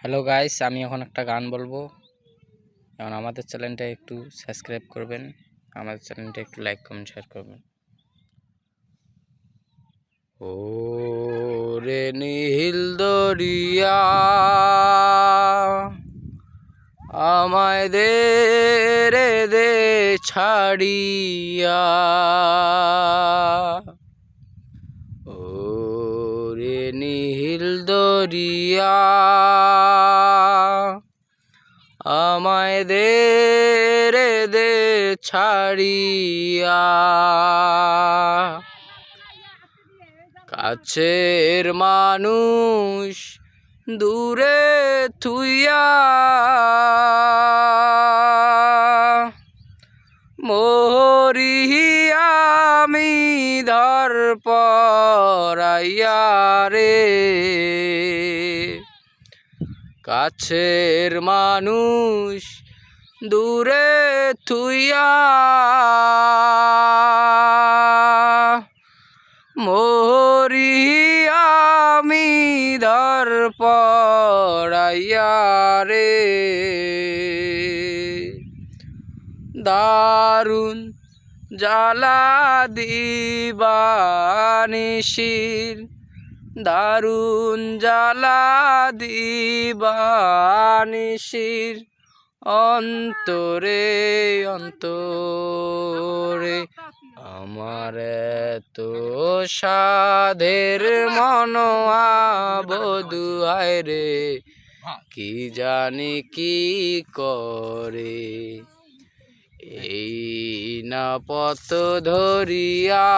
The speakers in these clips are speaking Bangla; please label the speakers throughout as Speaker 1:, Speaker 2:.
Speaker 1: হ্যালো গাইস, আমি এখন একটা গান বলবো। এখন আমাদের চ্যানেলটা একটু সাবস্ক্রাইব করবেন, আমাদের চ্যানেলটা একটু লাইক কমেন্ট শেয়ার করবেন। ও রে নীল দরিয়া আমায় দে রে দে ছাড়িয়া, ও রে নীল দরিয়া আমায় দে রে দে ছাড়িয়া, কাছের মানুষ দূরে থুইয়া মরি আমি ধর পরাইয়া রে, কাছের মানুষ দূরে থুইয়া মরি আমি ধর পরাইয়া রে। দারুণ জ্বালা দিবানিশির, দারুণ জ্বালা দিবানিশির, অন্তরে অন্তরে আমার তো সাধের মনোয়া বধুয়ায় রে, কি জানি কি করে এই না পথ ধরিয়া,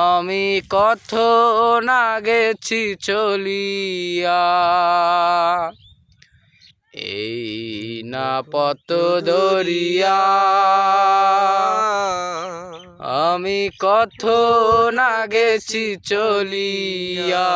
Speaker 1: আমি কত না গেছি চলিয়া, এই না পথ ধরিয়া আমি কত না গেছি চলিয়া।